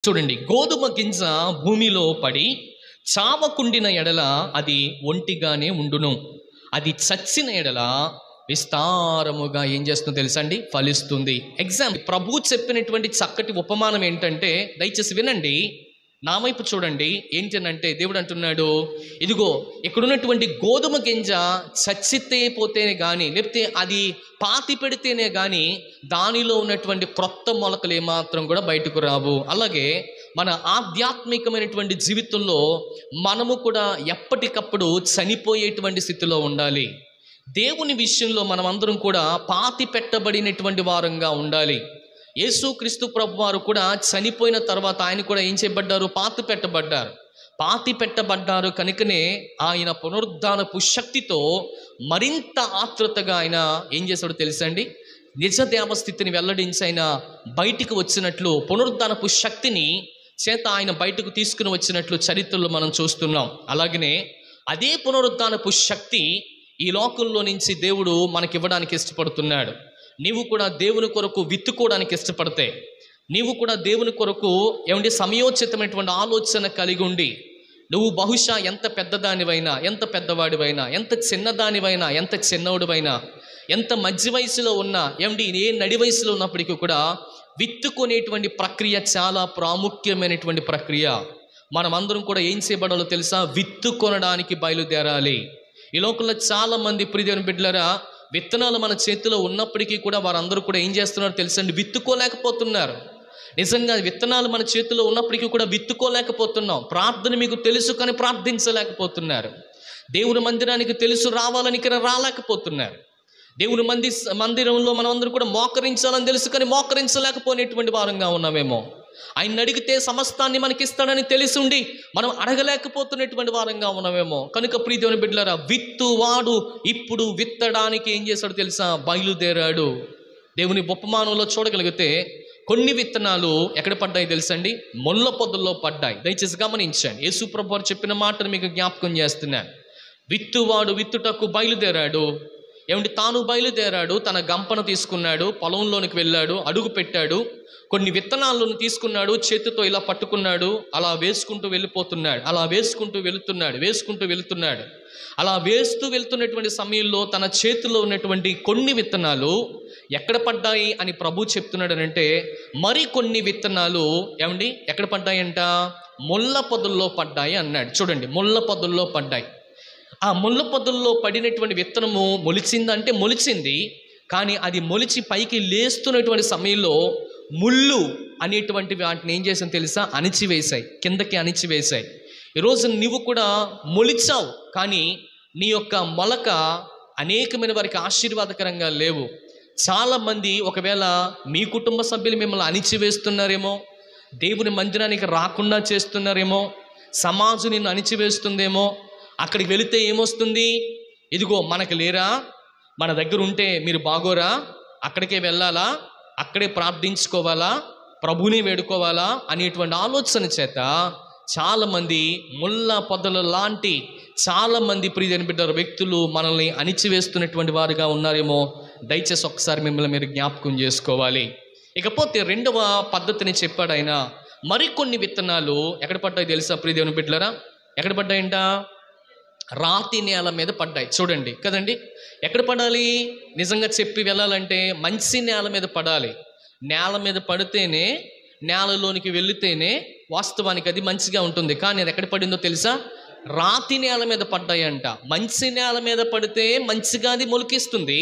చూడండి, గోధుమ గింజ భూమిలో పడి చావకుండిన ఎడల అది ఒంటిగానే ఉండును, అది చచ్చిన ఎడల విస్తారముగా ఏం చేస్తుందో తెలుసండి, ఫలిస్తుంది. ప్రభు చెప్పినటువంటి చక్కటి ఉపమానం ఏంటంటే, దయచేసి వినండి, నా వైపు చూడండి. ఏంటనంటే దేవుడు అంటున్నాడు, ఇదిగో ఇక్కడున్నటువంటి గోధుమ గింజ చచ్చితే పోతేనే కానీ, లేకపోతే అది పాతి పెడితేనే కానీ దానిలో ఉన్నటువంటి క్రొత్త మొలకలు ఏమాత్రం కూడా బయటకు రావు. అలాగే మన ఆధ్యాత్మికమైనటువంటి జీవితంలో మనము కూడా ఎప్పటికప్పుడు చనిపోయేటువంటి స్థితిలో ఉండాలి. దేవుని విషయంలో మనం అందరం కూడా పాతి పెట్టబడినటువంటి వారంగా ఉండాలి. యేసుక్రీస్తు ప్రభు వారు కూడా చనిపోయిన తర్వాత ఆయన కూడా ఏం చేయబడ్డారు, పాతి పెట్టబడ్డారు కనుకనే ఆయన పునరుద్ధానపు శక్తితో మరింత ఆతృతగా ఆయన ఏం చేశాడో తెలుసండి, నిజదేవ స్థితిని వెల్లడించి ఆయన బయటికి వచ్చినట్లు, పునరుద్ధానపు శక్తిని చేత ఆయన బయటకు తీసుకుని వచ్చినట్లు చరిత్రలో మనం చూస్తున్నాం. అలాగనే అదే పునరుద్ధానపు శక్తి ఈ లోకంలో నుంచి దేవుడు మనకివ్వడానికి ఇష్టపడుతున్నాడు. నీవు కూడా దేవుని కొరకు విత్తుకోవడానికి ఇష్టపడితే, నీవు కూడా దేవుని కొరకు సమయోచితమైనటువంటి ఆలోచన కలిగి ఉండి, నువ్వు బహుశా ఎంత పెద్దదానివైనా, ఎంత పెద్దవాడివైనా, ఎంత చిన్నదానివైనా, ఎంత చిన్నవాడివైనా, ఎంత మధ్య వయసులో ఉన్నా, ఏ నడి వయసులో ఉన్నప్పటికీ కూడా విత్తుకునేటువంటి ప్రక్రియ చాలా ప్రాముఖ్యమైనటువంటి ప్రక్రియ. మనమందరం కూడా ఏం చేయబడాలో తెలుసా, విత్తుకొనడానికి బయలుదేరాలి. ఈ లోకంలో చాలామంది ప్రియదేవుని బిడ్డలారా, విత్తనాలు మన చేతిలో ఉన్నప్పటికీ కూడా వారందరూ కూడా ఏం చేస్తున్నారు తెలుసండి, విత్తుకోలేకపోతున్నారు. నిజంగా విత్తనాలు మన చేతిలో ఉన్నప్పటికీ కూడా విత్తుకోలేకపోతున్నాం. ప్రార్థన మీకు తెలుసు కానీ ప్రార్థించలేకపోతున్నారు. దేవుని మందిరానికి తెలుసు రావాలని కానీ రాలేకపోతున్నారు. దేవుని మందిరంలో మనం అందరూ కూడా మోకరించాలని తెలుసు కానీ మోకరించలేకపోయినటువంటి వారంగా ఉన్నామేమో. ఆయన అడిగితే సమస్తాన్ని మనకి ఇస్తాడని తెలిసి ఉండి మనం అడగలేకపోతున్నటువంటి వారంగా ఉన్నామేమో. కనుక ప్రియదేవుని బిడ్డలారా, విత్తువాడు ఇప్పుడు విత్తడానికి ఏం చేశాడు తెలుసా, బయలుదేరాడు. దేవుని ఉపమానంలో చూడగలిగితే కొన్ని విత్తనాలు ఎక్కడ పడ్డాయి తెలుసండి, ముళ్ళ పొదల్లో పడ్డాయి. దయచేసి గమనించండి, యేసు ప్రభువు వారు చెప్పిన మాటను మీకు జ్ఞాపకం చేస్తున్నాను. విత్తువాడు విత్తుటకు బయలుదేరాడు. తాను బయలుదేరాడు, తన గంపను తీసుకున్నాడు, పొలంలోనికి వెళ్ళాడు, అడుగు పెట్టాడు, కొన్ని విత్తనాలను తీసుకున్నాడు, చేతితో ఇలా పట్టుకున్నాడు, అలా వేసుకుంటూ వెళ్ళిపోతున్నాడు, అలా వేసుకుంటూ వెళుతున్నాడు. అలా వేస్తూ వెళ్తున్నటువంటి సమయంలో తన చేతిలో ఉన్నటువంటి కొన్ని విత్తనాలు ఎక్కడ పడ్డాయి అని ప్రభు చెప్తున్నాడు అంటే, మరి కొన్ని విత్తనాలు ఎక్కడ పడ్డాయంట, ముళ్ళ పొదల్లో పడ్డాయి అన్నాడు. చూడండి, ముళ్ళ పొదల్లో పడ్డాయి. ఆ ముళ్ళ పొదల్లో పడినటువంటి విత్తనము మొలిచిందంటే మొలిచింది, కానీ అది మొలిచి పైకి లేస్తున్నటువంటి సమయంలో ముళ్ళు అనేటువంటి వాటిని ఏం చేసాను తెలుసా, కిందకి అణిచివేశాయి. ఈరోజు నువ్వు కూడా మొలిచావు, కానీ నీ యొక్క మొలక అనేకమైన వారికి ఆశీర్వాదకరంగా లేవు. చాలామంది ఒకవేళ మీ కుటుంబ సభ్యులు మిమ్మల్ని అణిచివేస్తున్నారేమో, దేవుని మందిరానికి రాకుండా చేస్తున్నారేమో, సమాజం నిన్ను అణిచివేస్తుందేమో. అక్కడికి వెళితే ఏమొస్తుంది, ఇదిగో మనకు లేరా, మన దగ్గర ఉంటే మీరు బాగోరా, అక్కడికే వెళ్ళాలా, అక్కడే ప్రార్థించుకోవాలా, ప్రభుని వేడుకోవాలా అనేటువంటి ఆలోచన చేత చాలామంది ముళ్ళ పొదల లాంటి చాలామంది ప్రియదేవుని బిడ్డ వ్యక్తులు మనల్ని అణిచివేస్తున్నటువంటి వారుగా ఉన్నారేమో. దయచేసి ఒకసారి మిమ్మల్ని మీరు జ్ఞాపకం చేసుకోవాలి. ఇకపోతే రెండవ పద్ధతిని చెప్పాడు ఆయన. మరికొన్ని విత్తనాలు ఎక్కడ పడ్డాయి తెలుసా ప్రియదేవుని బిడ్డలారా, ఎక్కడ పడ్డాయంట, రాతి నేల మీద పడ్డాయి. చూడండి కదండి, ఎక్కడ పడాలి, నిజంగా చెప్పి వెళ్ళాలంటే మంచి నేల మీద పడాలి. నేల మీద పడితేనే, నేలలోనికి వెళితేనే వాస్తవానికి అది మంచిగా ఉంటుంది. కానీ అది ఎక్కడ పడిందో తెలుసా, రాతి నేల మీద పడ్డాయంట. మంచి నేల మీద పడితే మంచిగా అది మొలికిస్తుంది,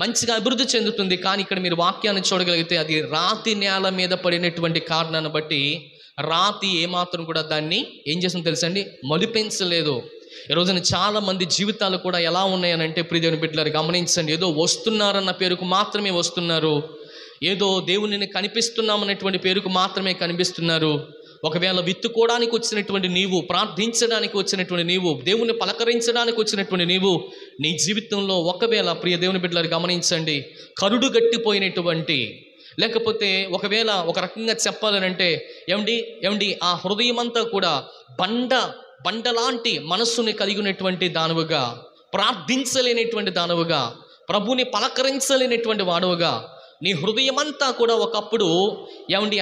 మంచిగా అభివృద్ధి చెందుతుంది. కానీ ఇక్కడ మీరు వాక్యాన్ని చూడగలిగితే అది రాతి నేల మీద పడినటువంటి కారణాన్ని బట్టి రాతి ఏమాత్రం కూడా దాన్ని ఏం చేస్తుందో తెలుసండి, మొలిపించలేదు. ఈరోజున చాలామంది జీవితాలు కూడా ఎలా ఉన్నాయనంటే ప్రియదేవుని బిడ్డలారు గమనించండి, ఏదో వస్తున్నారన్న పేరుకు మాత్రమే వస్తున్నారు, ఏదో దేవునిని కనిపిస్తున్నామనేటువంటి పేరుకు మాత్రమే కనిపిస్తున్నారు. ఒకవేళ విత్తుకోవడానికి వచ్చినటువంటి నీవు, ప్రార్థించడానికి వచ్చినటువంటి నీవు, దేవుని పలకరించడానికి వచ్చినటువంటి నీవు, నీ జీవితంలో ఒకవేళ ప్రియ దేవుని బిడ్డలారు గమనించండి, కరుడు గట్టిపోయినటువంటి, లేకపోతే ఒకవేళ ఒక రకంగా చెప్పాలనంటే ఆ హృదయమంతా కూడా బండలాంటి మనస్సుని కలిగినటువంటి దానవుగా, ప్రార్థించలేనటువంటి దానవుగా, ప్రభుని పలకరించలేనటువంటి వాడవుగా, నీ హృదయమంతా కూడా ఒకప్పుడు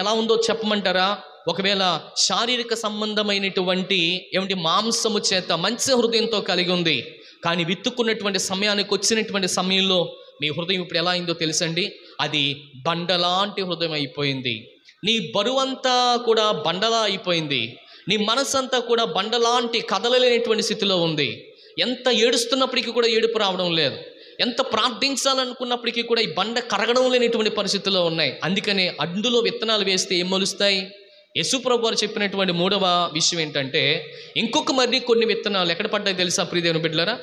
ఎలా ఉందో చెప్పమంటారా, ఒకవేళ శారీరక సంబంధమైనటువంటి మాంసము చేత మంచి హృదయంతో కలిగి ఉంది, కానీ విత్తుకున్నటువంటి సమయానికి వచ్చినటువంటి సమయంలో మీ హృదయం ఇప్పుడు ఎలా అయిందో తెలుసండి, అది బండలాంటి హృదయం అయిపోయింది. నీ బరువంతా కూడా బండలా అయిపోయింది. నీ మనసంతా కూడా బండలాంటి కదలలేనటువంటి స్థితిలో ఉంది. ఎంత ఏడుస్తున్నప్పటికీ కూడా ఏడుపు రావడం లేదు. ఎంత ప్రార్థించాలనుకున్నప్పటికీ కూడా ఈ బండ కరగడం లేనటువంటి పరిస్థితుల్లో ఉన్నాయి. అందుకనే అందులో విత్తనాలు వేస్తే ఏం మొలుస్తాయి? యేసుప్రభు వారు చెప్పినటువంటి మూడవ విషయం ఏంటంటే, ఇంకొక మరి కొన్ని విత్తనాలు ఎక్కడ పడ్డాయి తెలుసా ప్రియదేవుని బిడ్డలారా?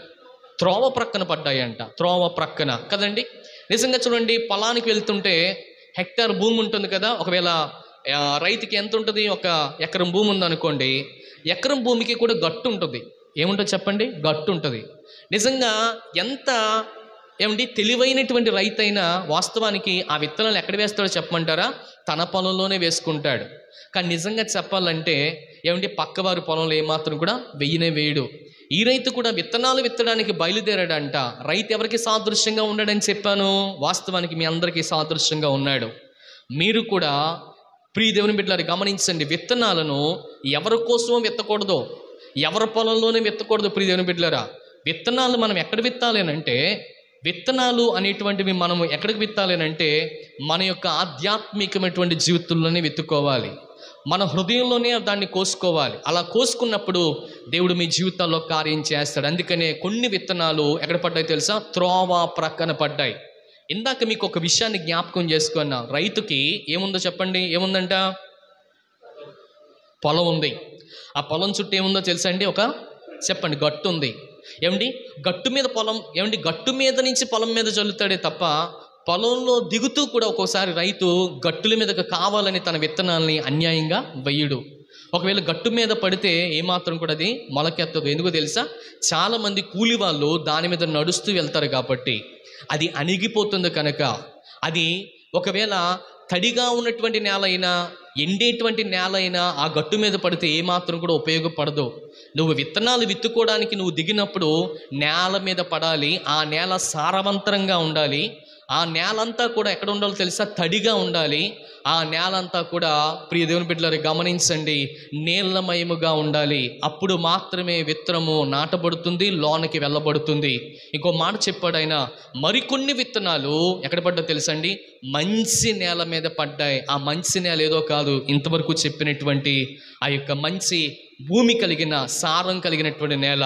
త్రోవ ప్రక్కన పడ్డాయి అంట. త్రోవ ప్రక్కన కదండి. నిజంగా చూడండి, పొలానికి వెళ్తుంటే హెక్టార్ భూమి ఉంటుంది కదా. ఒకవేళ రైతుకి ఎంత ఉంటుంది? 1 ఎకరం భూమి ఉందనుకోండి. ఎకరం భూమికి కూడా గట్టు ఉంటుంది. ఏముంటుంది చెప్పండి? గట్టు ఉంటుంది. నిజంగా ఎంత తెలివైనటువంటి రైతు అయినా వాస్తవానికి ఆ విత్తనాలు ఎక్కడ వేస్తాడో చెప్పమంటారా? తన పొలంలోనే వేసుకుంటాడు. కానీ నిజంగా చెప్పాలంటే పక్కవారి పొలంలో ఏమాత్రం కూడా వెయ్యనే వేయడు. ఈ రైతు కూడా విత్తనాలు విత్తడానికి బయలుదేరాడంట. రైతు ఎవరికి సాదృశ్యంగా ఉన్నాడని చెప్పాను? వాస్తవానికి మీ అందరికీ సాదృశ్యంగా ఉన్నాడు. మీరు కూడా ప్రియ దేవుని బిడ్డలారా గమనించండి, విత్తనాలను ఎవరి కోసమో విత్తకూడదు, ఎవరి పొలంలోనే విత్తకూడదు. ప్రియ దేవుని బిడ్డలారా, విత్తనాలు మనం ఎక్కడ విత్తాలేనంటే, విత్తనాలు అనేటువంటివి మనం ఎక్కడికి విత్తాలేనంటే మన యొక్క ఆధ్యాత్మికమైనటువంటి జీవితంలోనే విత్తుకోవాలి. మన హృదయంలోనే దాన్ని కోసుకోవాలి. అలా కోసుకున్నప్పుడు దేవుడు మీ జీవితాల్లో కార్యం చేస్తాడు. అందుకనే కొన్ని విత్తనాలు ఎక్కడ పడ్డాయి తెలుసా? త్రోవ ప్రక్కన పడ్డాయి. ఇందాక మీకు ఒక విషయాన్ని జ్ఞాపకం చేసుకున్నా. రైతుకి ఏముందో చెప్పండి? ఏముందంట? పొలం ఉంది. ఆ పొలం చుట్టూ ఏముందో తెలుసా అండి? చెప్పండి, గట్టు ఉంది. గట్టు మీద పొలం, గట్టు మీద నుంచి పొలం మీద చల్లుతాడే తప్ప పొలంలో దిగుతూ కూడా ఒక్కోసారి రైతు గట్టుల మీదకి కావాలని తన విత్తనాల్ని అన్యాయంగా వెయ్యడు. ఒకవేళ గట్టు మీద పడితే ఏమాత్రం కూడా అది మొలకెత్తదు. ఎందుకో తెలుసా? చాలామంది కూలి వాళ్ళు దాని మీద నడుస్తూ వెళ్తారు కాబట్టి అది అణిగిపోతుంది. కనుక అది ఒకవేళ తడిగా ఉన్నటువంటి నేల అయినా ఎండేటువంటి నేల అయినా ఆ గట్టు మీద పడితే ఏమాత్రం కూడా ఉపయోగపడదు. నువ్వు విత్తనాలు విత్తుకోవడానికి నువ్వు దిగినప్పుడు నేల మీద పడాలి. ఆ నేల సారవంతంగా ఉండాలి. ఆ నేలంతా కూడా ఎక్కడ ఉండాలో తెలుసా? తడిగా ఉండాలి. ఆ నేలంతా కూడా ప్రియ దేవుని బిడ్డలారా గమనించండి, నీళ్లమయముగా ఉండాలి. అప్పుడు మాత్రమే విత్తనము నాటబడుతుంది, లోనికి వెళ్ళబడుతుంది. ఇంకో మాట చెప్పాడు ఆయన, మరికొన్ని విత్తనాలు ఎక్కడ పడ్డా తెలుసండి? మంచి నేల మీద పడ్డాయి. ఆ మంచి నేల ఏదో కాదు, ఇంతవరకు చెప్పినటువంటి ఆ యొక్క మంచి భూమి కలిగిన సారం కలిగినటువంటి నేల.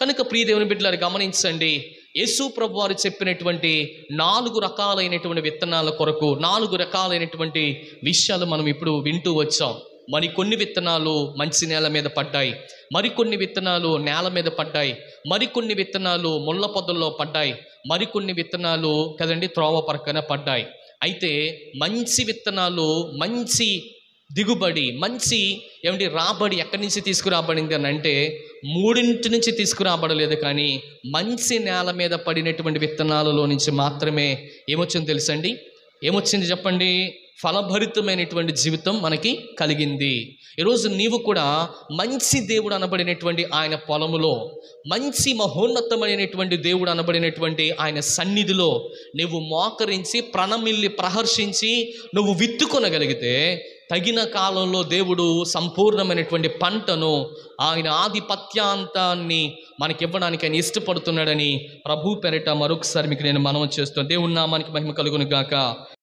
కనుక ప్రియ దేవుని బిడ్డలారా గమనించండి, యేసు ప్రభు వారు చెప్పినటువంటి 4 రకాలైనటువంటి విత్తనాల కొరకు 4 రకాలైనటువంటి విషయాలు మనం ఇప్పుడు వింటూ వచ్చాం. మరికొన్ని విత్తనాలు మంచి నేల మీద పడ్డాయి, మరికొన్ని విత్తనాలు నేల మీద పడ్డాయి, మరికొన్ని విత్తనాలు ముళ్ళ పొదల్లో పడ్డాయి, మరికొన్ని విత్తనాలు కదండి త్రోవ పక్కన పడ్డాయి. అయితే మంచి విత్తనాలు, మంచి దిగుబడి, మంచి రాబడి ఎక్కడి నుంచి తీసుకురాబడింది అని అంటే 3 నుంచి తీసుకురాబడలేదు. కానీ మంచి నేల మీద పడినటువంటి విత్తనాలలో నుంచి మాత్రమే ఏమొచ్చింది తెలుసండి? ఏమొచ్చింది చెప్పండి? ఫలభరితమైనటువంటి జీవితం మనకి కలిగింది. ఈరోజు నీవు కూడా మంచి దేవుడు అనబడినటువంటి ఆయన పొలములో, మంచి మహోన్నతమైనటువంటి దేవుడు అనబడినటువంటి ఆయన సన్నిధిలో నువ్వు మోకరించి ప్రణమిల్లి ప్రహర్షించి నువ్వు విత్తుకొనగలిగితే తగిన కాలంలో దేవుడు సంపూర్ణమైనటువంటి పంటను, ఆయన ఆధిపత్యాంతాన్ని మనకివ్వడానికి ఆయన ఇష్టపడుతున్నాడని ప్రభు పేరిట మరొకసారి మీకు నేను మనవి చేస్తాను. దేవుని నామానికి మహిమ కలుగును గాక.